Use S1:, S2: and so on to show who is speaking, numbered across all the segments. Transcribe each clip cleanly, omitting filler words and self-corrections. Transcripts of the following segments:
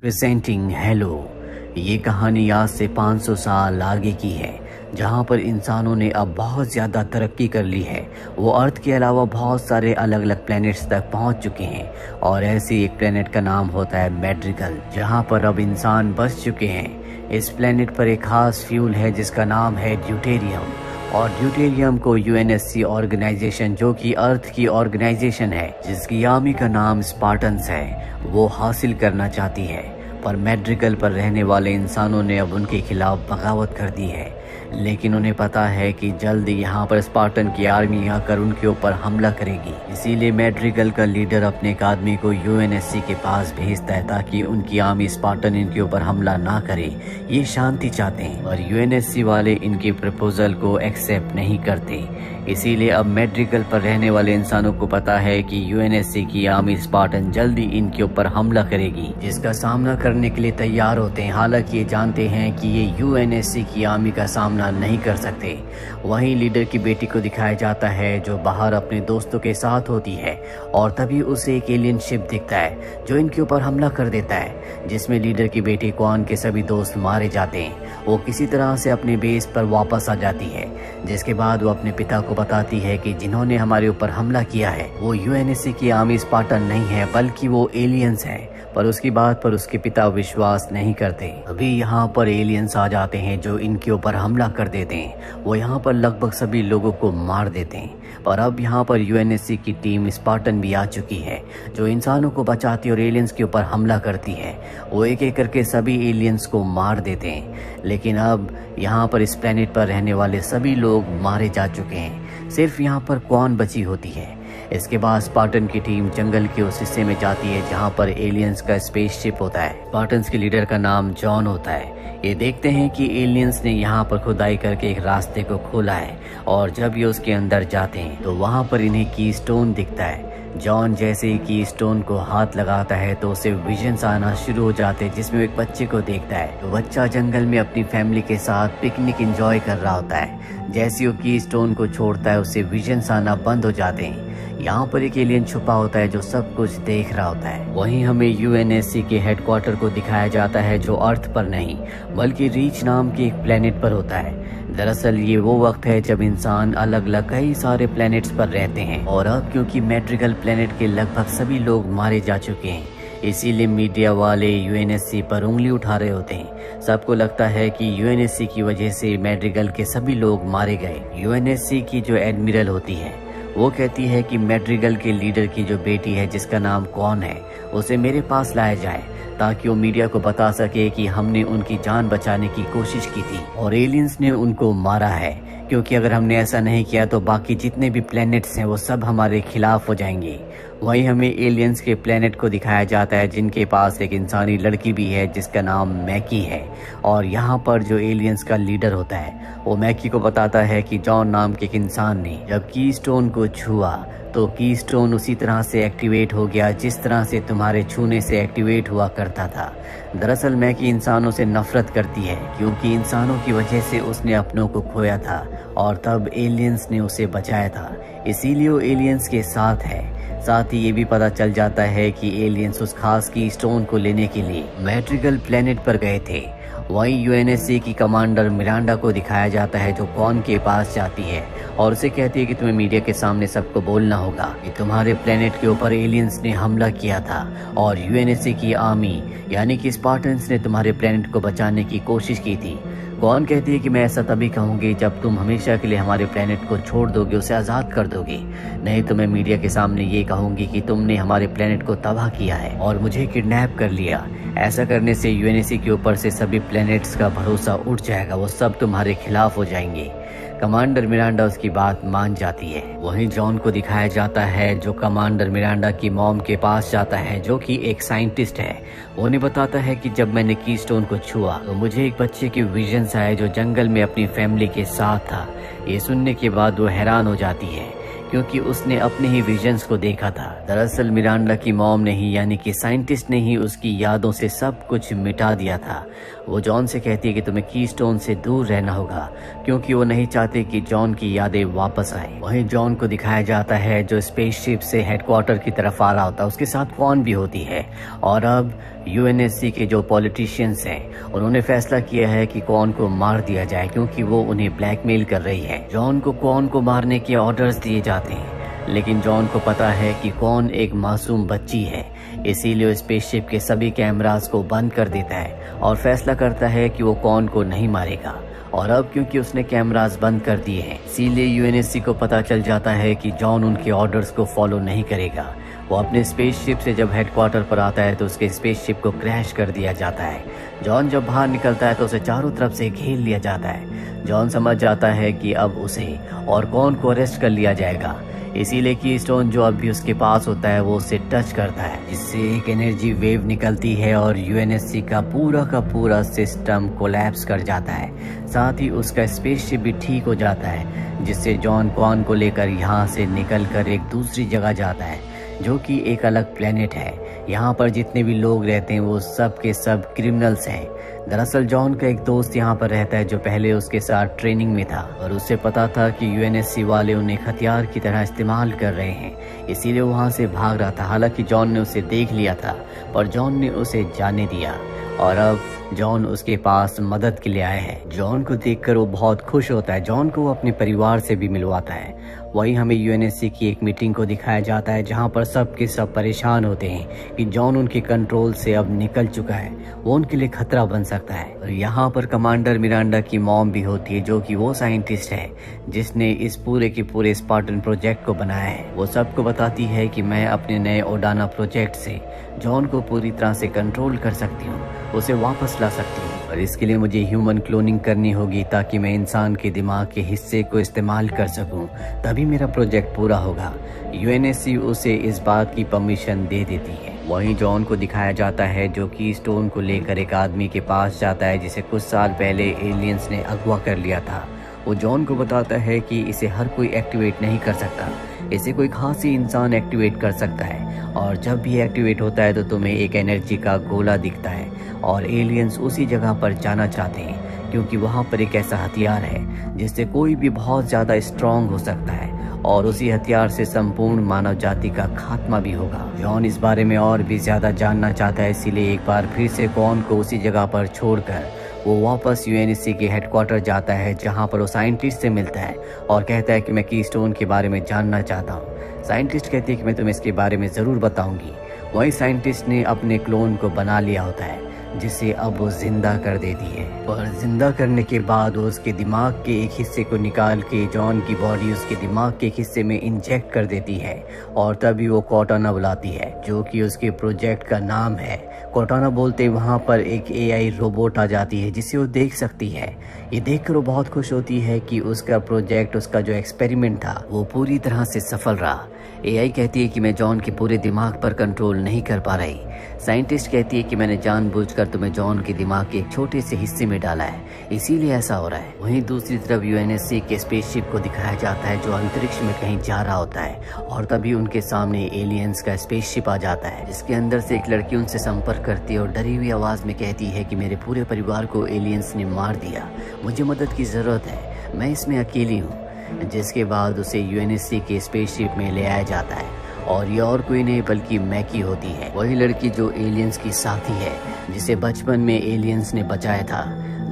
S1: Presenting hello. ये कहानी आज से 500 साल आगे की है, जहाँ पर इंसानों ने अब बहुत ज़्यादा तरक्की कर ली है। वो अर्थ के अलावा बहुत सारे अलग अलग प्लैनेट्स तक पहुँच चुके हैं और ऐसे एक प्लैनेट का नाम होता है मैड्रिगल, जहाँ पर अब इंसान बस चुके हैं। इस प्लैनेट पर एक खास फ्यूल है जिसका नाम है ड्यूटेरियम, और ड्यूटेरियम को यूएनएससी ऑर्गेनाइजेशन, जो कि अर्थ की ऑर्गेनाइजेशन है जिसकी आर्मी का नाम स्पार्टन्स है, वो हासिल करना चाहती है। पर मैड्रिगल पर रहने वाले इंसानों ने अब उनके खिलाफ बगावत कर दी है, लेकिन उन्हें पता है कि जल्द यहाँ पर स्पार्टन की आर्मी आकर उनके ऊपर हमला करेगी। इसीलिए मैड्रिगल का लीडर अपने एक आदमी को यूएनएससी के पास भेजता है ताकि उनकी आर्मी स्पार्टन इनके ऊपर हमला ना करे। ये शांति चाहते हैं और यूएनएससी वाले इनके प्रपोजल को एक्सेप्ट नहीं करते। इसीलिए अब मैड्रिगल पर रहने वाले इंसानों को पता है कि यूएनएससी की आर्मी स्पार्टन जल्दी इनके ऊपर हमला करेगी, जिसका सामना करने के लिए तैयार होते हैं। हालांकि ये जानते हैं कि ये यूएनएससी की आर्मी का सामना नहीं कर सकते। वहीं लीडर की बेटी को दिखाया जाता है जो बाहर अपने दोस्तों के साथ होती है, और तभी उसे एक एलियन शिप दिखता है जो इनके ऊपर हमला कर देता है, जिसमें लीडर की बेटी क्वान के सभी दोस्त मारे जाते हैं। वो किसी तरह से अपने बेस पर वापस आ जाती है, जिसके बाद वो अपने पिता को बताती है कि जिन्होंने हमारे ऊपर हमला किया है वो यूएनएससी की आर्मी स्पार्टन नहीं है, बल्कि वो एलियंस हैं। पर उसकी बात पर उसके पिता विश्वास नहीं करते। अभी यहाँ पर एलियंस आ जाते हैं जो इनके ऊपर हमला कर देते हैं। वो यहाँ पर लगभग सभी लोगों को मार देते हैं। पर अब यहाँ पर यूएनएससी की टीम स्पार्टन भी आ चुकी है जो इंसानों को बचाती है और एलियंस के ऊपर हमला करती है। वो एक एक करके सभी एलियंस को मार देते हैं, लेकिन अब यहाँ पर इस प्लेनेट पर रहने वाले सभी लोग मारे जा चुके हैं। सिर्फ यहाँ पर क्वान बची होती है। इसके बाद स्पार्टन की टीम जंगल के उस हिस्से में जाती है जहाँ पर एलियंस का स्पेसशिप होता है। स्पार्टन्स के लीडर का नाम जॉन होता है। ये देखते हैं कि एलियंस ने यहाँ पर खुदाई करके एक रास्ते को खोला है, और जब ये उसके अंदर जाते हैं तो वहाँ पर इन्हें की स्टोन दिखता है। जॉन जैसे ही की स्टोन को हाथ लगाता है तो उसे विजन्स आना शुरू हो जाते हैं, जिसमें एक बच्चे को देखता है। तो बच्चा जंगल में अपनी फैमिली के साथ पिकनिक एंजॉय कर रहा होता है। जैसे वो की स्टोन को छोड़ता है उसे विजन्स आना बंद हो जाते हैं। यहाँ पर एक एलियन छुपा होता है जो सब कुछ देख रहा होता है। वहीं हमें यूएनएससी के हेडक्वार्टर को दिखाया जाता है जो अर्थ पर नहीं बल्कि रीच नाम के एक प्लेनेट पर होता है। दरअसल ये वो वक्त है जब इंसान अलग अलग कई सारे प्लैनेट्स पर रहते हैं, और अब क्योंकि मैड्रिगल प्लेनेट के लगभग सभी लोग मारे जा चुके हैं, इसीलिए मीडिया वाले यूएनएससी पर उंगली उठा रहे होते हैं। सबको लगता है कि यूएनएससी की वजह से मैड्रिगल के सभी लोग मारे गए। यूएनएससी की जो एडमिरल होती है वो कहती है कि मैड्रिगल के लीडर की जो बेटी है जिसका नाम कौन है, उसे मेरे पास लाया जाए ताकि वो मीडिया को बता सके कि हमने उनकी जान बचाने की कोशिश की थी और एलियंस ने उनको मारा है, क्योंकि अगर हमने ऐसा नहीं किया तो बाकी जितने भी प्लैनेट्स हैं वो सब हमारे खिलाफ हो जाएंगे। वहीं हमें एलियंस के प्लेनेट को दिखाया जाता है जिनके पास एक इंसानी लड़की भी है जिसका नाम मैकी है, और यहाँ पर जो एलियंस का लीडर होता है वो मैकी को बताता है कि जॉन नाम के एक इंसान ने जब की स्टोन को छुआ तो की स्टोन उसी तरह से एक्टिवेट हो गया जिस तरह से तुम्हारे छूने से एक्टिवेट हुआ करता था। दरअसल मैकी इंसानों से नफरत करती है क्योंकि इंसानों की वजह से उसने अपनों को खोया था और तब एलियंस ने उसे बचाया था, इसीलिए वो एलियंस के साथ है। साथ ही ये भी पता चल जाता है कि एलियंस उस खास की स्टोन को लेने के लिए मैड्रिगल प्लेनेट पर गए थे। वहीं यूएनएससी की कमांडर मिरांडा को दिखाया जाता है जो कॉन के पास जाती है और उसे कहती है कि तुम्हें मीडिया के सामने सबको बोलना होगा कि तुम्हारे प्लेनेट के ऊपर एलियंस ने हमला किया था और यूएनएससी की आर्मी यानी कि स्पार्टन्स ने तुम्हारे प्लेनेट को बचाने की कोशिश की थी। कौन कहती है कि मैं ऐसा तभी कहूँगी जब तुम हमेशा के लिए हमारे प्लेनेट को छोड़ दोगे, उसे आज़ाद कर दोगे, नहीं तो मैं मीडिया के सामने ये कहूँगी कि तुमने हमारे प्लेनेट को तबाह किया है और मुझे किडनैप कर लिया। ऐसा करने से यूएनएससी के ऊपर से सभी प्लेनेट्स का भरोसा उठ जाएगा, वो सब तुम्हारे खिलाफ हो जाएंगे। कमांडर मिरांडा उसकी बात मान जाती है। वहीं जॉन को दिखाया जाता है जो कमांडर मिरांडा की मॉम के पास जाता है जो कि एक साइंटिस्ट है। वो उन्हें बताता है कि जब मैंने की स्टोन को छुआ तो मुझे एक बच्चे के विजन्स आए जो जंगल में अपनी फैमिली के साथ था। ये सुनने के बाद वो हैरान हो जाती है क्योंकि उसने अपने ही विजन्स को देखा था। दरअसल मिरांडा की मॉम ने ही यानी कि साइंटिस्ट ने ही उसकी यादों से सब कुछ मिटा दिया था। वो जॉन से कहती है कि तुम्हें कीस्टोन से दूर रहना होगा क्योंकि वो नहीं चाहते कि जॉन की यादें वापस आए। वहीं जॉन को दिखाया जाता है जो स्पेसशिप से हेडक्वार्टर की तरफ आ रहा होता है, उसके साथ कौन भी होती है। और अब यूएनएससी के जो पॉलिटिशियंस हैं उन्होंने फैसला किया है कि कौन को मार दिया जाए क्योंकि वो उन्हें ब्लैकमेल कर रही है। जॉन को कौन को मारने के ऑर्डर्स दिए जाते हैं, लेकिन जॉन को पता है कि कौन एक मासूम बच्ची है, इसीलिए वो स्पेसशिप के सभी कैमरास को बंद कर देता है और फैसला करता है कि वो कौन को नहीं मारेगा। और अब क्योंकि उसने कैमरास बंद कर दिए हैं, इसीलिए यूएनएससी को पता चल जाता है कि जॉन उनके ऑर्डर्स को फॉलो नहीं करेगा। वो अपने स्पेसशिप से जब हेडक्वार्टर पर आता है तो उसके स्पेसशिप को क्रैश कर दिया जाता है। जॉन जब बाहर निकलता है तो उसे चारों तरफ से घेर लिया जाता है। जॉन समझ जाता है कि अब उसे और कौन को अरेस्ट कर लिया जाएगा, इसीलिए कीस्टोन जो अब भी उसके पास होता है वो उसे टच करता है, जिससे एक एनर्जी वेव निकलती है और यूएनएससी का पूरा सिस्टम कोलैप्स कर जाता है। साथ ही उसका स्पेसशिप भी ठीक हो जाता है, जिससे जॉन कॉन को लेकर यहाँ से निकलकर एक दूसरी जगह जाता है जो कि एक अलग प्लेनेट है। यहाँ पर जितने भी लोग रहते हैं वो सब के सब क्रिमिनल्स हैं। दरअसल जॉन का एक दोस्त यहाँ पर रहता है जो पहले उसके साथ ट्रेनिंग में था और उसे पता था कि यूएनएससी वाले उन्हें हथियार की तरह इस्तेमाल कर रहे हैं, इसीलिए वहाँ से भाग रहा था। हालांकि जॉन ने उसे देख लिया था पर जॉन ने उसे जाने दिया और अब जॉन उसके पास मदद के लिए आया है। जॉन को देखकर वो बहुत खुश होता है। जॉन को वो अपने परिवार से भी मिलवाता है। वहीं हमें यूएनएससी की एक मीटिंग को दिखाया जाता है जहां पर सब के सब परेशान होते हैं कि जॉन उनके कंट्रोल से अब निकल चुका है, वो उनके लिए खतरा बन सकता है। और यहाँ पर कमांडर मिरांडा की मॉम भी होती है जो कि वो साइंटिस्ट है जिसने इस पूरे के पूरे स्पार्टन प्रोजेक्ट को बनाया है। वो सबको बताती है कि मैं अपने नए ओडाना प्रोजेक्ट से जॉन को पूरी तरह से कंट्रोल कर सकती हूँ, उसे वापस ला सकती हूँ, और इसके लिए मुझे ह्यूमन क्लोनिंग करनी होगी ताकि मैं इंसान के दिमाग के हिस्से को इस्तेमाल कर सकूं, तभी मेरा प्रोजेक्ट पूरा होगा। यूएनएससी उसे इस बात की परमिशन दे देती है। वहीं जॉन को दिखाया जाता है जो कीस्टोन को लेकर एक आदमी के पास जाता है जिसे कुछ साल पहले एलियंस ने अगवा कर लिया था। वो जॉन को बताता है कि इसे हर कोई एक्टिवेट नहीं कर सकता, इसे कोई खास ही इंसान एक्टिवेट कर सकता है, और जब भी एक्टिवेट होता है तो तुम्हें एक एनर्जी का गोला दिखता है और एलियंस उसी जगह पर जाना चाहते हैं क्योंकि वहाँ पर एक ऐसा हथियार है जिससे कोई भी बहुत ज़्यादा स्ट्रॉन्ग हो सकता है और उसी हथियार से संपूर्ण मानव जाति का खात्मा भी होगा। जॉन इस बारे में और भी ज़्यादा जानना चाहता है, इसीलिए एक बार फिर से कॉन को उसी जगह पर छोड़कर वो वापस यूएनएससी के हेडक्वार्टर जाता है जहाँ पर वो साइंटिस्ट से मिलता है और कहता है कि मैं कीस्टोन के बारे में जानना चाहता हूँ। साइंटिस्ट कहती है कि मैं तुम्हें इसके बारे में ज़रूर बताऊंगी। वही साइंटिस्ट ने अपने क्लोन को बना लिया होता है जिसे अब वो जिंदा कर देती है, पर जिंदा करने के बाद वो उसके दिमाग के एक हिस्से को निकाल के जॉन की बॉडी उसके दिमाग के एक हिस्से में इंजेक्ट कर देती है और तभी वो कॉर्टाना बुलाती है जो कि उसके प्रोजेक्ट का नाम है। कॉर्टाना बोलते वहाँ पर एक एआई रोबोट आ जाती है जिसे वो देख सकती है। ये देखकर वो बहुत खुश होती है कि उसका प्रोजेक्ट, उसका जो एक्सपेरिमेंट था वो पूरी तरह से सफल रहा। एआई कहती है कि मैं जॉन के पूरे दिमाग पर कंट्रोल नहीं कर पा रही। साइंटिस्ट कहती है कि मैंने जानबूझकर तुम्हें जॉन के दिमाग के एक छोटे से हिस्से में डाला है, इसीलिए ऐसा हो रहा है। वहीं दूसरी तरफ यूएनएससी के स्पेसशिप को दिखाया जाता है जो अंतरिक्ष में कहीं जा रहा होता है और तभी उनके सामने एलियंस का स्पेसशिप आ जाता है जिसके अंदर से एक लड़की उनसे संपर्क करती है और डरी हुई आवाज में कहती है कि मेरे पूरे परिवार को एलियंस ने मार दिया, मुझे मदद की जरूरत है, मैं इसमें अकेली हूँ। जिसके बाद उसे यूएनएससी के स्पेसशिप में ले आया जाता है और ये और कोई नहीं बल्कि मैकी होती है, वही लड़की जो एलियंस की साथी है जिसे बचपन में एलियंस ने बचाया था।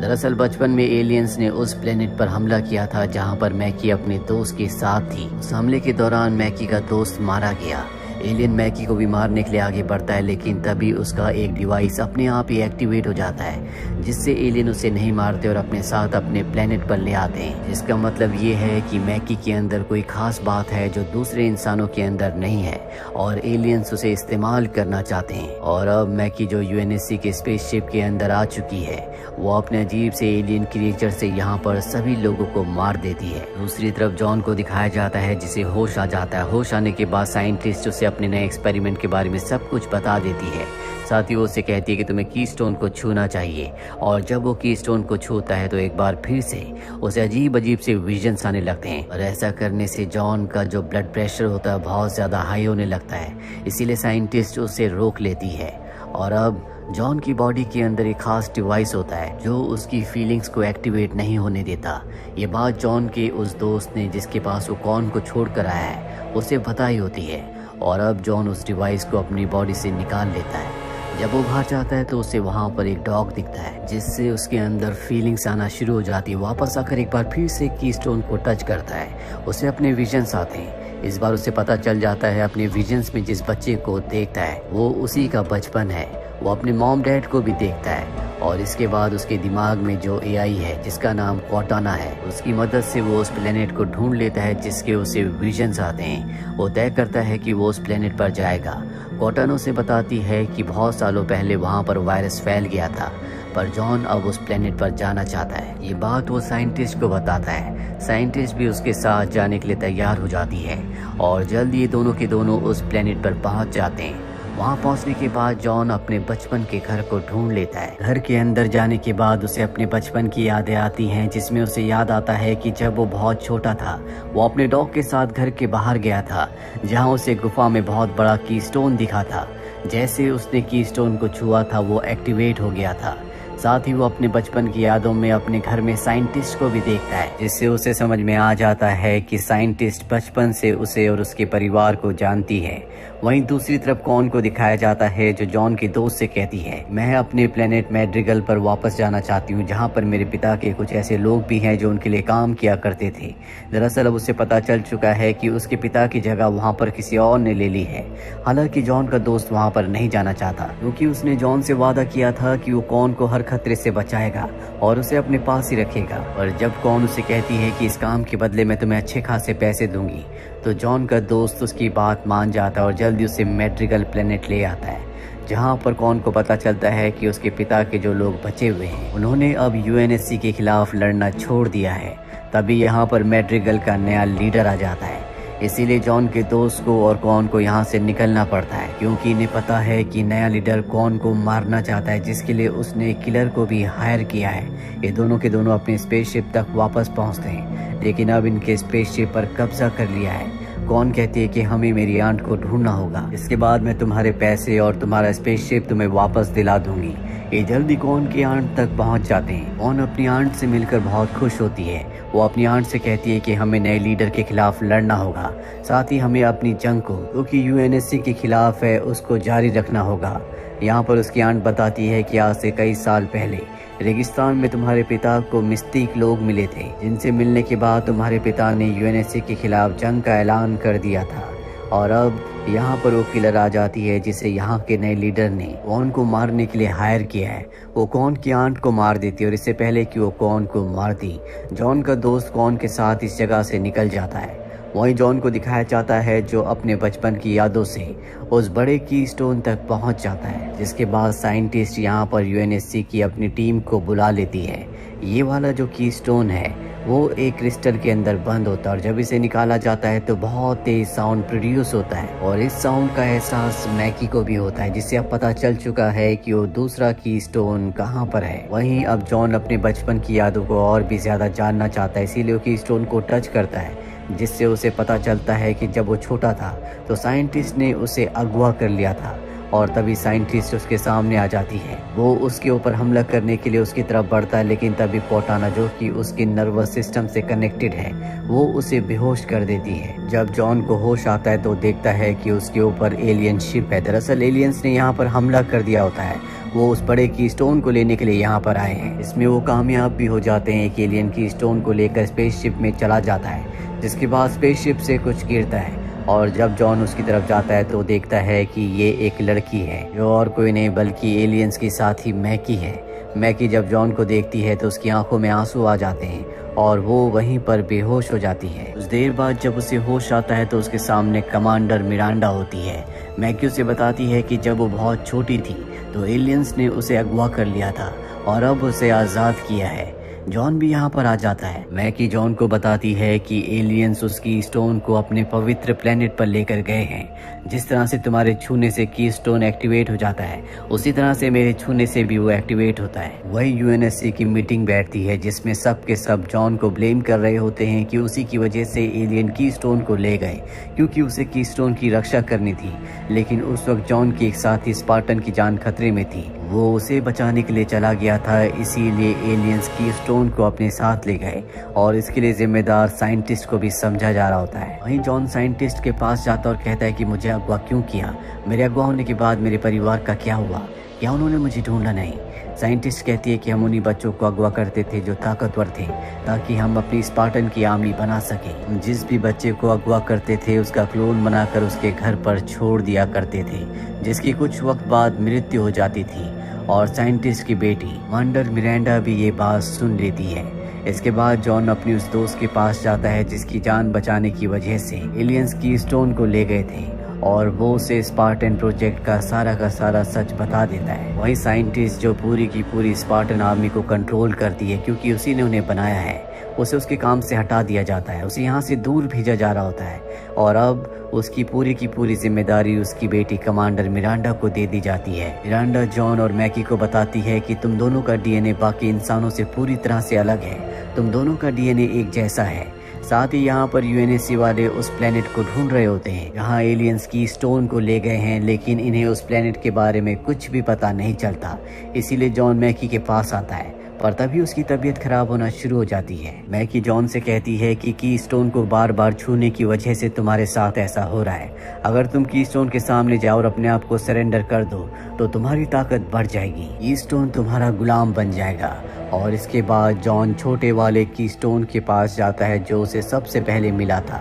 S1: दरअसल बचपन में एलियंस ने उस प्लेनेट पर हमला किया था जहां पर मैकी अपने दोस्त के साथ थी। उस हमले के दौरान मैकी का दोस्त मारा गया। एलियन मैकी को भी मारने के लिए आगे बढ़ता है लेकिन तभी उसका एक डिवाइस अपने आप ही एक्टिवेट हो जाता है जिससे एलियन उसे नहीं मारते और अपने साथ अपने प्लेनेट पर ले आते हैं। जिसका मतलब ये है कि मैकी के अंदर कोई खास बात है जो दूसरे इंसानों के अंदर नहीं है और एलियंस उसे इस्तेमाल करना चाहते हैं। और अब मैकी जो यूएनएससी के स्पेसशिप के अंदर आ चुकी है वो अपने अजीब से एलियन क्रिएचर से यहाँ पर सभी लोगों को मार देती है। दूसरी तरफ जॉन को दिखाया जाता है जिसे होश आ जाता है। होश आने के बाद साइंटिस्ट उसे अपने नए एक्सपेरिमेंट के बारे में सब कुछ बता देती है। साथ ही वो उससे कहती है कि तुम्हें कीस्टोन को छूना चाहिए, और जब वो कीस्टोन को छूता है तो एक बार फिर से उसे अजीब अजीब से विजन्स आने लगते हैं, और ऐसा करने से जॉन का जो ब्लड प्रेशर होता है बहुत ज़्यादा हाई होने लगता है। इसीलिए साइंटिस्ट उसे रोक लेती है, और अब जॉन की बॉडी के अंदर एक खास डिवाइस होता है जो उसकी फीलिंग्स को एक्टिवेट नहीं होने देता। ये बात जॉन के उस दोस्त ने जिसके पास वो कॉन को छोड़ कर आया है उसे बताई होती है, और अब जॉन उस डिवाइस को अपनी बॉडी से निकाल लेता है। जब वो बाहर जाता है तो उसे वहाँ पर एक डॉग दिखता है जिससे उसके अंदर फीलिंग्स आना शुरू हो जाती है। वापस आकर एक बार फिर से कीस्टोन को टच करता है, उसे अपने विजन्स आते हैं। इस बार उसे पता चल जाता है अपने विजन्स में जिस बच्चे को देखता है वो उसी का बचपन है। वो अपने मॉम डैड को भी देखता है, और इसके बाद उसके दिमाग में जो एआई है जिसका नाम कॉर्टाना है, उसकी मदद से वो उस प्लेनेट को ढूंढ लेता है जिसके उसे विजन्स आते हैं। वो तय करता है कि वो उस प्लेनेट पर जाएगा। कॉर्टाना उसे बताती है कि बहुत सालों पहले वहाँ पर वायरस फैल गया था, पर जॉन अब उस प्लेनेट पर जाना चाहता है। ये बात वो साइंटिस्ट को बताता है। साइंटिस्ट भी उसके साथ जाने के लिए तैयार हो जाती है, और जल्द ये दोनों के दोनों उस प्लेनेट पर पहुंच जाते हैं। वहां पहुंचने के बाद जॉन अपने बचपन के घर को ढूंढ लेता है। घर के अंदर जाने के बाद उसे अपने बचपन की यादें आती हैं, जिसमें उसे याद आता है कि जब वो बहुत छोटा था वो अपने डॉग के साथ घर के बाहर गया था, जहां उसे गुफा में बहुत बड़ा कीस्टोन दिखा था। जैसे उसने कीस्टोन को छुआ था वो एक्टिवेट हो गया था। साथ ही वो अपने बचपन की यादों में अपने घर में साइंटिस्ट को भी देखता है, जिससे उसे समझ में आ जाता है कि साइंटिस्ट बचपन से उसे और उसके परिवार को जानती है। वहीं दूसरी तरफ कॉन को दिखाया जाता है जो जॉन के दोस्त से कहती है, मैं अपने प्लेनेट मैड्रिगल पर वापस जाना चाहती हूँ जहाँ पर मेरे पिता के कुछ ऐसे लोग भी हैं जो उनके लिए काम किया करते थे। दरअसल अब उसे पता चल चुका है कि उसके पिता की जगह वहाँ पर किसी और ने ले ली है। हालांकि जॉन का दोस्त वहाँ पर नहीं जाना चाहता, क्योंकि उसने जॉन से वादा किया था कि वो कॉन को हर खतरे से बचाएगा और उसे अपने पास ही रखेगा। और जब कॉन उसे कहती है कि इस काम के बदले मैं तुम्हें अच्छे खासे पैसे दूंगी, तो जॉन का दोस्त उसकी बात मान जाता है और जल्दी उसे मैड्रिगल प्लेनेट ले आता है, जहां पर कॉन को पता चलता है कि उसके पिता के जो लोग बचे हुए हैं उन्होंने अब यूएनएससी के खिलाफ लड़ना छोड़ दिया है। तभी यहाँ पर मैड्रिगल का नया लीडर आ जाता है। इसीलिए जॉन के दोस्त को और कॉन को यहाँ से निकलना पड़ता है, क्योंकि इन्हें पता है कि नया लीडर कॉन को मारना चाहता है, जिसके लिए उसने किलर को भी हायर किया है। ये दोनों के दोनों अपने स्पेसशिप तक वापस पहुँचते हैं, लेकिन अब इनके स्पेसशिप पर कब्जा कर लिया है। कॉन कहती है कि हमें मेरी आंट को ढूंढना होगा, इसके बाद मैं तुम्हारे पैसे और तुम्हारा स्पेसशिप तुम्हें वापस दिला दूंगी। ये जल्दी कॉन की आंट तक पहुंच जाते हैं। कॉन अपनी आंट से मिलकर बहुत खुश होती है। वो अपनी आंट से कहती है कि हमें नए लीडर के खिलाफ लड़ना होगा, साथ ही हमें अपनी जंग को, क्योंकि यूएनएससी के खिलाफ है, उसको जारी रखना होगा। यहाँ पर उसकी आंट बताती है कि आज से कई साल पहले रेगिस्तान में तुम्हारे पिता को मिस्टिक लोग मिले थे, जिनसे मिलने के बाद तुम्हारे पिता ने यूएनएससी के खिलाफ जंग का ऐलान कर दिया था। और अब यहाँ पर वो किलर आ जाती है जिसे यहाँ के नए लीडर ने कॉन को मारने के लिए हायर किया है। वो कॉन की आंट को मार देती है, और इससे पहले कि वो कॉन को मारती, जॉन का दोस्त कॉन के साथ इस जगह से निकल जाता है। वहीं जॉन को दिखाया जाता है जो अपने बचपन की यादों से उस बड़े कीस्टोन तक पहुंच जाता है, जिसके बाद साइंटिस्ट यहाँ पर यूएनएससी की अपनी टीम को बुला लेती है। ये वाला जो कीस्टोन है वो एक क्रिस्टल के अंदर बंद होता है, और जब इसे निकाला जाता है तो बहुत तेज साउंड प्रोड्यूस होता है, और इस साउंड का एहसास मैकी को भी होता है, जिससे अब पता चल चुका है कि वो दूसरा कीस्टोन कहाँ पर है। वहीं अब जॉन अपने बचपन की यादों को और भी ज्यादा जानना चाहता है, इसीलिए वो कीस्टोन को टच करता है, जिससे उसे पता चलता है कि जब वो छोटा था तो साइंटिस्ट ने उसे अगवा कर लिया था, और तभी साइंटिस्ट उसके सामने आ जाती है। वो उसके ऊपर हमला करने के लिए उसकी तरफ बढ़ता है, लेकिन तभी कॉर्टाना, जो कि उसके नर्वस सिस्टम से कनेक्टेड है, वो उसे बेहोश कर देती है। जब जॉन को होश आता है तो देखता है कि उसके ऊपर एलियन शिप है। दरअसल एलियंस ने यहाँ पर हमला कर दिया होता है। वो उस बड़े कीस्टोन को लेने के लिए यहाँ पर आए हैं। इसमें वो कामयाब भी हो जाते हैं। एक एलियन कीस्टोन को लेकर स्पेसशिप में चला जाता है, जिसके बाद स्पेसशिप से कुछ गिरता है, और जब जॉन उसकी तरफ जाता है तो देखता है कि ये एक लड़की है, जो और कोई नहीं बल्कि एलियंस की साथी मैकी है। मैकी जब जॉन को देखती है तो उसकी आंखों में आंसू आ जाते हैं, और वो वहीं पर बेहोश हो जाती है। कुछ देर बाद जब उसे होश आता है तो उसके सामने कमांडर मिरांडा होती है। मैकी उसे बताती है कि जब वो बहुत छोटी थी तो एलियंस ने उसे अगवा कर लिया था और अब उसे आज़ाद किया है। जॉन भी यहाँ पर आ जाता है। मैकी जॉन को बताती है कि एलियंस उसकी स्टोन को अपने पवित्र प्लेनेट पर लेकर गए हैं। जिस तरह से तुम्हारे छूने से की स्टोन एक्टिवेट हो जाता है, उसी तरह से मेरे छूने से भी वो एक्टिवेट होता है। वही यूएनएससी की मीटिंग बैठती है जिसमें सब के सब जॉन को ब्लेम कर रहे होते हैं कि उसी की वजह से एलियन की स्टोन को ले गए, क्योंकि उसे की स्टोन की रक्षा करनी थी। लेकिन उस वक्त जॉन के एक साथी स्पार्टन की जान खतरे में थी, वो उसे बचाने के लिए चला गया था, इसीलिए एलियंस की स्टोन को अपने साथ ले गए और इसके लिए जिम्मेदार साइंटिस्ट को भी समझा जा रहा होता है। वहीं जॉन साइंटिस्ट के पास जाता और कहता है कि मुझे अगवा क्यों किया, मेरे अगवा होने के बाद मेरे परिवार का क्या हुआ, क्या उन्होंने मुझे ढूंढा नहीं। साइंटिस्ट कहती है कि हम उन्हीं बच्चों को अगवा करते थे जो ताकतवर थे, ताकि हम अपनी स्पार्टन की आर्मी बना सकें। जिस भी बच्चे को अगवा करते थे उसका क्लोन बनाकर उसके घर पर छोड़ दिया करते थे, जिसकी कुछ वक्त बाद मृत्यु हो जाती थी। और साइंटिस्ट की बेटी वंडर मिरांडा भी ये बात सुन लेती है। इसके बाद जॉन अपनी उस दोस्त के पास जाता है जिसकी जान बचाने की वजह से एलियंस की स्टोन को ले गए थे, और वो उसे स्पार्टन प्रोजेक्ट का सारा सच बता देता है। वही साइंटिस्ट जो पूरी की पूरी स्पार्टन आर्मी को कंट्रोल करती है, क्योंकि उसी ने उन्हें बनाया है, उसे उसके काम से हटा दिया जाता है, उसे यहाँ से दूर भेजा जा रहा होता है। और अब उसकी पूरी की पूरी जिम्मेदारी उसकी बेटी कमांडर मिरांडा को दे दी जाती है। मिरांडा जॉन और मैकी को बताती है कि तुम दोनों का डीएनए बाकी इंसानों से पूरी तरह से अलग है, तुम दोनों का डीएनए एक जैसा है। साथ ही यहाँ पर यूएनएससी वाले उस प्लेनेट को ढूंढ रहे होते हैं जहाँ एलियंस की स्टोन को ले गए हैं, लेकिन इन्हें उस प्लेनेट के बारे में कुछ भी पता नहीं चलता। इसीलिए जॉन मैकी के पास आता है, पर तभी उसकी तबीयत खराब होना शुरू हो जाती है। मैकी जॉन से कहती है कि की स्टोन को बार बार छूने की वजह से तुम्हारे साथ ऐसा हो रहा है। अगर तुम की स्टोन के सामने जाओ और अपने आप को सरेंडर कर दो तो तुम्हारी ताकत बढ़ जाएगी, की स्टोन तुम्हारा गुलाम बन जाएगा। और इसके बाद जॉन छोटे वाले की स्टोन के पास जाता है जो उसे सबसे पहले मिला था।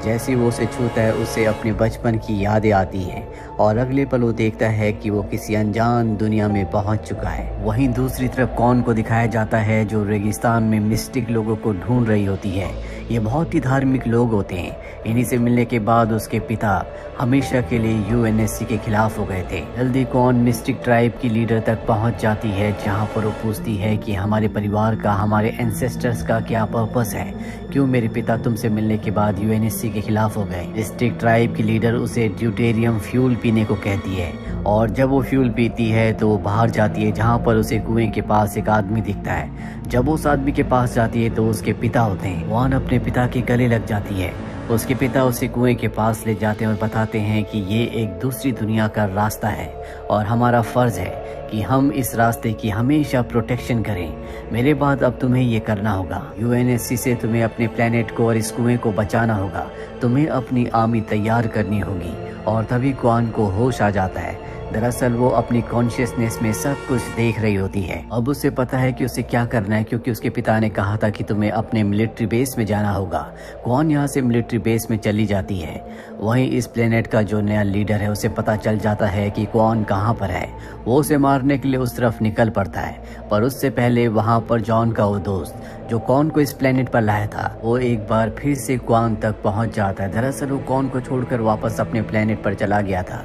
S1: जैसे वो उसे छूता है उसे अपने बचपन की यादें आती हैं, और अगले पल वो देखता है कि वो किसी अनजान दुनिया में पहुंच चुका है। वहीं दूसरी तरफ कॉन को दिखाया जाता है जो रेगिस्तान में मिस्टिक लोगों को ढूंढ रही होती है। ये बहुत ही धार्मिक लोग होते हैं। इन्हीं से मिलने के बाद उसके पिता हमेशा के लिए यूएनएससी के खिलाफ हो गए थे। जल्दी कॉन मिस्टिक ट्राइब की लीडर तक पहुंच जाती है जहां पर वो पूछती है कि हमारे परिवार का, हमारे एंसेस्टर्स का क्या पर्पस है, क्यों मेरे पिता तुमसे मिलने के बाद यूएनएससी के खिलाफ हो गए। मिस्टिक ट्राइब की लीडर उसे ड्यूटेरियम फ्यूल पीने को कहती है, और जब वो फ्यूल पीती है तो वो बाहर जाती है जहाँ पर उसे कुएं के पास एक आदमी दिखता है। जब उस आदमी के पास जाती है तो उसके पिता होते हैं। वॉन अपने पिता के गले लग जाती है। उसके पिता उसे कुएं के पास ले जाते हैं और बताते हैं कि ये एक दूसरी दुनिया का रास्ता है और हमारा फर्ज है कि हम इस रास्ते की हमेशा प्रोटेक्शन करें। मेरे बाद अब तुम्हें ये करना होगा। यूएनएससी से तुम्हें अपने प्लेनेट को और इस कुएं को बचाना होगा। तुम्हें अपनी आर्मी तैयार करनी होगी। और तभी क्वान को होश आ जाता है। दरअसल वो अपनी कॉन्शियसनेस में सब कुछ देख रही होती है। अब उसे पता है कि उसे क्या करना है, क्योंकि उसके पिता ने कहा था कि तुम्हें अपने मिलिट्री बेस में जाना होगा। क्वान यहाँ से मिलिट्री बेस में चली जाती है। वहीं इस प्लेनेट का जो नया लीडर है उसे पता चल जाता है कि क्वान कहाँ पर है। वो उसे मारने के लिए उस तरफ निकल पड़ता है, पर उससे पहले वहाँ पर जॉन का वो दोस्त जो कॉन को इस प्लेनेट पर लाया था, वो एक बार फिर से क्वान तक पहुँच जाता है। दरअसल वो कॉन को छोड़कर वापस अपने प्लेनेट पर चला गया था,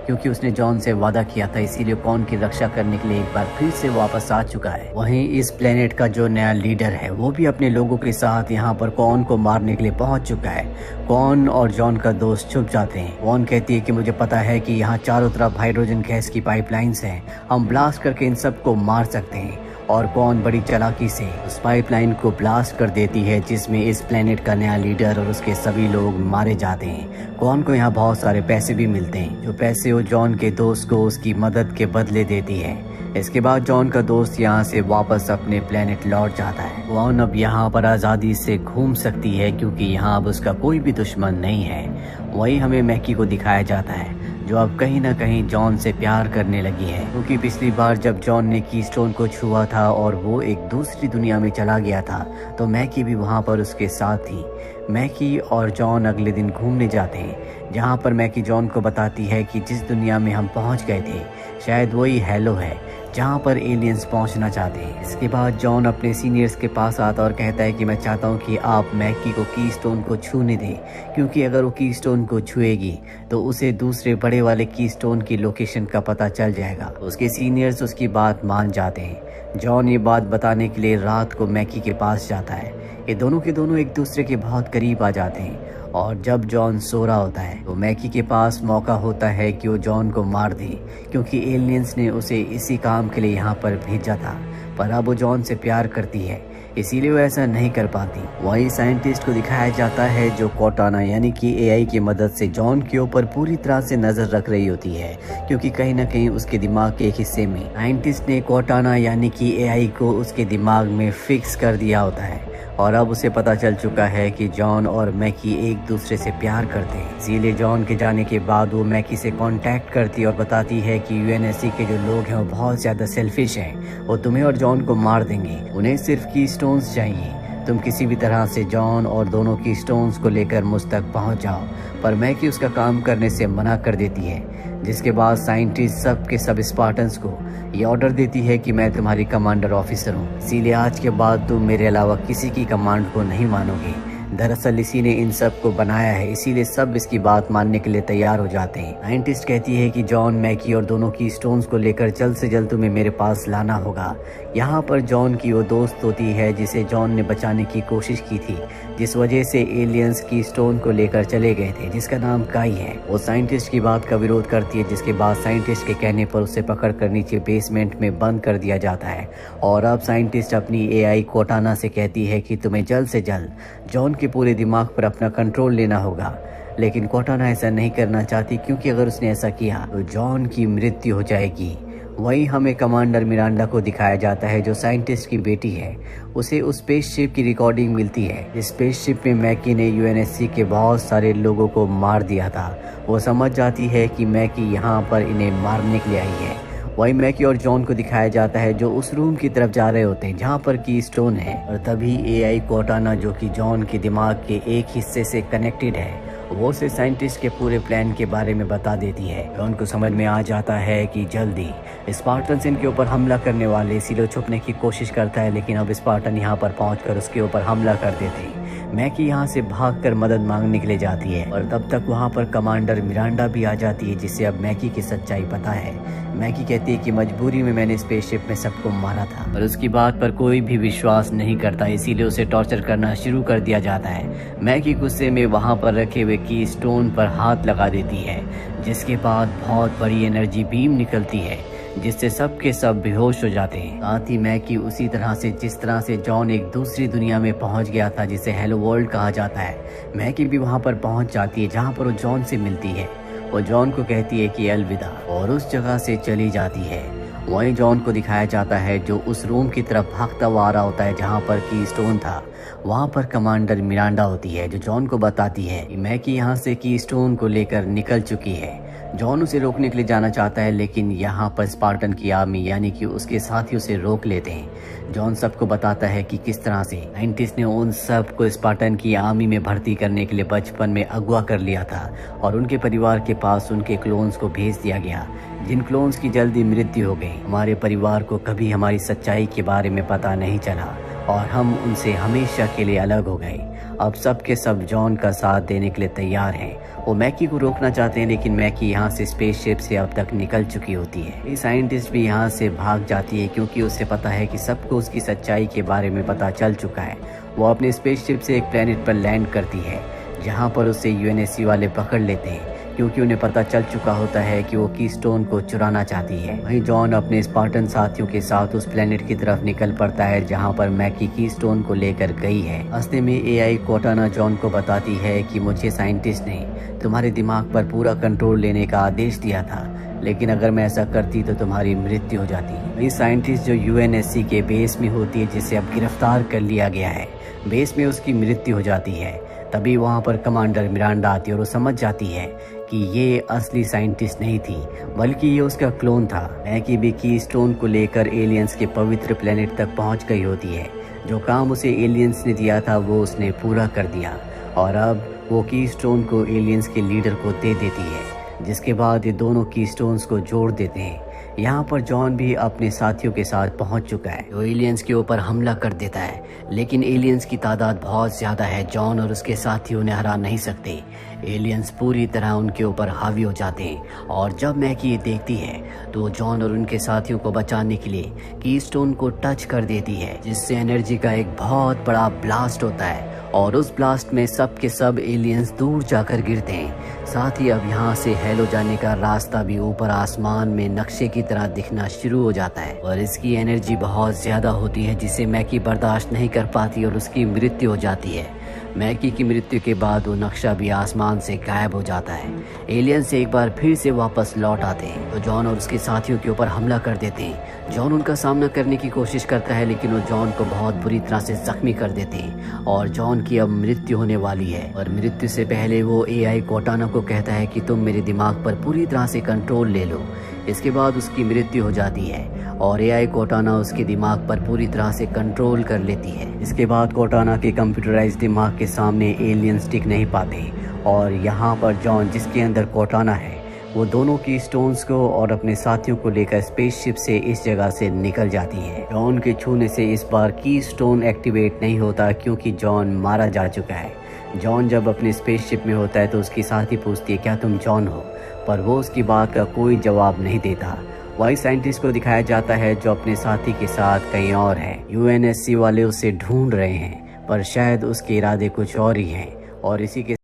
S1: क्योंकि उसने जॉन से वादा किया था, इसीलिए कॉन की रक्षा करने के लिए एक बार फिर से वापस आ चुका है। वहीं इस प्लेनेट का जो नया लीडर है वो भी अपने लोगों के साथ यहाँ पर कॉन को मारने के लिए पहुंच चुका है। कॉन और जॉन का दोस्त छुप जाते हैं। कॉन कहती है कि मुझे पता है कि यहाँ चारों तरफ हाइड्रोजन गैस की पाइपलाइंस हैं, हम ब्लास्ट करके इन सबको मार सकते हैं। और कॉन बड़ी चालाकी से उस पाइपलाइन को ब्लास्ट कर देती है जिसमें इस प्लेनेट का नया लीडर और उसके सभी लोग मारे जाते हैं। कॉन को यहाँ बहुत सारे पैसे भी मिलते हैं, जो पैसे वो जॉन के दोस्त को उसकी मदद के बदले देती है। इसके बाद जॉन का दोस्त यहाँ से वापस अपने प्लेनेट लौट जाता है। कॉन अब यहाँ पर आज़ादी से घूम सकती है, क्योंकि यहाँ अब उसका कोई भी दुश्मन नहीं है। वही हमें मैकी को दिखाया जाता है, जो अब कहीं ना कहीं जॉन से प्यार करने लगी है, क्योंकि पिछली बार जब जॉन ने कीस्टोन को छुआ था और वो एक दूसरी दुनिया में चला गया था, तो मैकी भी वहाँ पर उसके साथ थी। मैकी और जॉन अगले दिन घूमने जाते हैं, जहाँ पर मैकी जॉन को बताती है कि जिस दुनिया में हम पहुँच गए थे शायद वही हेलो है जहाँ पर एलियंस पहुँचना चाहते हैं। इसके बाद जॉन अपने सीनियर्स के पास आता और कहता है कि मैं चाहता हूँ कि आप मैकी को कीस्टोन को छूने दें, क्योंकि अगर वो कीस्टोन को छुएगी तो उसे दूसरे बड़े वाले कीस्टोन की लोकेशन का पता चल जाएगा। उसके सीनियर्स उसकी बात मान जाते हैं। जॉन ये बात बताने के लिए रात को मैकी के पास जाता है। ये दोनों के दोनों एक दूसरे के बहुत करीब आ जाते हैं और जब जॉन सो रहा होता है तो मैकी के पास मौका होता है कि वो जॉन को मार दे, क्योंकि एलियंस ने उसे इसी काम के लिए यहाँ पर भेजा था। पर अब वो जॉन से प्यार करती है, इसीलिए वो ऐसा नहीं कर पाती। वही साइंटिस्ट को दिखाया जाता है जो कोर्टाना यानी कि एआई की मदद से जॉन के ऊपर पूरी तरह से नजर रख रही होती है, क्योंकि कहीं ना कहीं उसके दिमाग के एक हिस्से में साइंटिस्ट ने कोर्टाना यानी कि एआई को उसके दिमाग में फिक्स कर दिया होता है। और अब उसे पता चल चुका है कि जॉन और मैकी एक दूसरे से प्यार करते हैं। इसीलिए जॉन के जाने के बाद वो मैकी से कांटेक्ट करती और बताती है कि यूएनएससी के जो लोग हैं वो बहुत ज़्यादा सेल्फिश हैं, वो तुम्हें और जॉन को मार देंगे, उन्हें सिर्फ की स्टोन्स चाहिए, तुम किसी भी तरह से जॉन और दोनों की स्टोन्स को लेकर मुझ तक पहुंच जाओ। पर मैकी उसका काम करने से मना कर देती है, जिसके बाद साइंटिस्ट सब के सब स्पार्टन्स को ये ऑर्डर देती है कि मैं तुम्हारी कमांडर ऑफिसर हूँ, इसीलिए आज के बाद तुम मेरे अलावा किसी की कमांड को नहीं मानोगे। दरअसल इसी ने इन सब को बनाया है, इसीलिए सब इसकी बात मानने के लिए तैयार हो जाते हैं। साइंटिस्ट कहती है कि जॉन, मैकी और दोनों की स्टोन्स को लेकर जल्द से जल्द तुम्हें मेरे पास लाना होगा। यहाँ पर जॉन की वो दोस्त होती है जिसे जॉन ने बचाने की कोशिश की थी, जिस वजह से एलियंस की स्टोन को लेकर चले गए थे, जिसका नाम काई है। वो साइंटिस्ट की बात का विरोध करती है, जिसके बाद साइंटिस्ट के कहने पर उसे पकड़कर नीचे बेसमेंट में बंद कर दिया जाता है। और अब साइंटिस्ट अपनी एआई कोर्टाना से कहती है कि तुम्हें जल्द से जल्द जॉन के पूरे दिमाग पर अपना कंट्रोल लेना होगा। लेकिन कोर्टाना ऐसा नहीं करना चाहती, क्योंकि अगर उसने ऐसा किया तो जॉन की मृत्यु हो जाएगी। वहीं हमें कमांडर मिरांडा को दिखाया जाता है जो साइंटिस्ट की बेटी है। उसे उस स्पेसशिप की रिकॉर्डिंग मिलती है। इस स्पेसशिप में मैकी ने यूएनएससी के बहुत सारे लोगों को मार दिया था। वो समझ जाती है कि मैकी यहाँ पर इन्हें मारने के लिए आई है। वहीं मैकी और जॉन को दिखाया जाता है जो उस रूम की तरफ जा रहे होते हैं जहाँ पर की स्टोन है। और तभी एआई कोर्टाना, जो कि जॉन के दिमाग के एक हिस्से से कनेक्टेड है, वो उसे साइंटिस्ट के पूरे प्लान के बारे में बता देती है। जॉन को समझ में आ जाता है कि जल्दी स्पार्टन्स इनके ऊपर हमला करने वाले, इसीलिए छुपने की कोशिश करता है। लेकिन अब स्पार्टन यहाँ पर पहुंचकर उसके ऊपर हमला कर देते हैं। मैकी यहाँ से भागकर मदद मांगने के लिए जाती है और तब तक वहाँ पर कमांडर मिरांडा भी आ जाती है, जिससे अब मैकी की सच्चाई पता है। मैकी कहती है कि मजबूरी में मैंने स्पेसशिप में सबको मारा था, पर उसकी बात पर कोई भी विश्वास नहीं करता, इसीलिए उसे टॉर्चर करना शुरू कर दिया जाता है। मैकी गुस्से में वहाँ पर रखे हुए की स्टोन पर हाथ लगा देती है, जिसके बाद बहुत बड़ी एनर्जी बीम निकलती है, जिससे सब के सब बेहोश हो जाते हैं। साथ ही मैकी उसी तरह से जिस तरह से जॉन एक दूसरी दुनिया में पहुंच गया था, जिसे हेलो वर्ल्ड कहा जाता है, मैकी भी वहां पर पहुंच जाती है जहां पर वो जॉन से मिलती है। वो जॉन को कहती है कि अलविदा, और उस जगह से चली जाती है। वहीं जॉन को दिखाया जाता है जो उस रूम की तरफ भागता हुआ आ रहा होता है जहाँ पर की स्टोन था। वहाँ पर कमांडर मिरांडा होती है जो जॉन को बताती है कि मैकी यहाँ से की स्टोन को लेकर निकल चुकी है। जॉन उसे रोकने के लिए जाना चाहता है, लेकिन यहाँ पर स्पार्टन की आर्मी यानी कि उसके साथी उसे रोक लेते हैं। जॉन सबको बताता है कि किस तरह से साइंटिस्ट ने उन सब को स्पार्टन की आर्मी में भर्ती करने के लिए बचपन में अगवा कर लिया था और उनके परिवार के पास उनके क्लोन्स को भेज दिया गया, जिन क्लोन्स की जल्दी मृत्यु हो गई। हमारे परिवार को कभी हमारी सच्चाई के बारे में पता नहीं चला और हम उनसे हमेशा के लिए अलग हो गए। अब सब के सब जॉन का साथ देने के लिए तैयार हैं। वो मैकी को रोकना चाहते हैं, लेकिन मैकी यहाँ से स्पेसशिप से अब तक निकल चुकी होती है। ये साइंटिस्ट भी यहाँ से भाग जाती है, क्योंकि उसे पता है कि सबको उसकी सच्चाई के बारे में पता चल चुका है। वो अपने स्पेसशिप से एक प्लेनेट पर लैंड करती है, जहाँ पर उसे यूएनएससी वाले पकड़ लेते हैं, क्योंकि उन्हें पता चल चुका होता है कि वो कीस्टोन को चुराना चाहती है। वहीं जॉन अपने स्पार्टन साथियों के साथ उस प्लेनेट की तरफ निकल पड़ता है जहां पर मैकी कीस्टोन को लेकर गई है। रास्ते में एआई कोर्टाना जॉन को बताती है कि मुझे साइंटिस्ट ने तुम्हारे दिमाग पर पूरा कंट्रोल लेने का आदेश दिया था, लेकिन अगर मैं ऐसा करती तो तुम्हारी मृत्यु हो जाती। ये साइंटिस्ट जो यूएनएससी के बेस में होती है, जिसे अब गिरफ्तार कर लिया गया है, बेस में उसकी मृत्यु हो जाती है। तभी वहाँ पर कमांडर मिरांडा आती है और वो समझ जाती है कि ये असली साइंटिस्ट नहीं थी, बल्कि ये उसका क्लोन था। मैकी भी कीस्टोन को लेकर एलियंस के पवित्र प्लेनेट तक पहुंच गई होती है। जो काम उसे एलियंस ने दिया था वो उसने पूरा कर दिया और अब वो कीस्टोन को एलियंस के लीडर को दे देती है, जिसके बाद ये दोनों कीस्टोन्स को जोड़ देते हैं। यहाँ पर जॉन भी अपने साथियों के साथ पहुंच चुका है, जो एलियंस के ऊपर हमला कर देता है, लेकिन एलियंस की तादाद बहुत ज्यादा है। जॉन और उसके साथी उन्हें हरा नहीं सकते। एलियंस पूरी तरह उनके ऊपर हावी हो जाते हैं और जब मैकी ये देखती है तो जॉन और उनके साथियों को बचाने के लिए कीस्टोन को टच कर देती है, जिससे एनर्जी का एक बहुत बड़ा ब्लास्ट होता है और उस ब्लास्ट में सब के सब एलियंस दूर जाकर गिरते हैं। साथ ही अब यहाँ से हेलो जाने का रास्ता भी ऊपर आसमान में नक्शे की तरह दिखना शुरू हो जाता है और इसकी एनर्जी बहुत ज्यादा होती है जिसे मैकी बर्दाश्त नहीं कर पाती और उसकी मृत्यु हो जाती है। मैकी की मृत्यु के बाद वो नक्शा भी आसमान से गायब हो जाता है। एलियंस एक बार फिर से वापस लौट आते हैं तो जॉन और उसके साथियों के ऊपर हमला कर देते हैं। जॉन उनका सामना करने की कोशिश करता है लेकिन वो जॉन को बहुत बुरी तरह से जख्मी कर देते हैं और जॉन की अब मृत्यु होने वाली है। और मृत्यु से पहले वो एआई कोर्टाना को कहता है कि तुम मेरे दिमाग पर पूरी तरह से कंट्रोल ले लो। इसके बाद उसकी मृत्यु हो जाती है और एआई कोर्टाना उसके दिमाग पर पूरी तरह से कंट्रोल कर लेती है। इसके बाद कोर्टाना के कंप्यूटराइज्ड दिमाग के सामने एलियंस टिक नहीं पाते और यहाँ पर जॉन, जिसके अंदर कोर्टाना है, वो दोनों की स्टोन्स को और अपने साथियों को लेकर स्पेसशिप से इस जगह से निकल जाती है। जॉन के छूने से इस बार की स्टोन एक्टिवेट नहीं होता क्योंकि जॉन मारा जा चुका है। जॉन जब अपने स्पेसशिप में होता है तो उसकी साथी पूछती है क्या तुम जॉन हो, पर वो उसकी बात का कोई जवाब नहीं देता। वही साइंटिस्ट को दिखाया जाता है जो अपने साथी के साथ कहीं और है। यूएनएससी वाले उसे ढूंढ रहे हैं पर शायद उसके इरादे कुछ और ही हैं और इसी के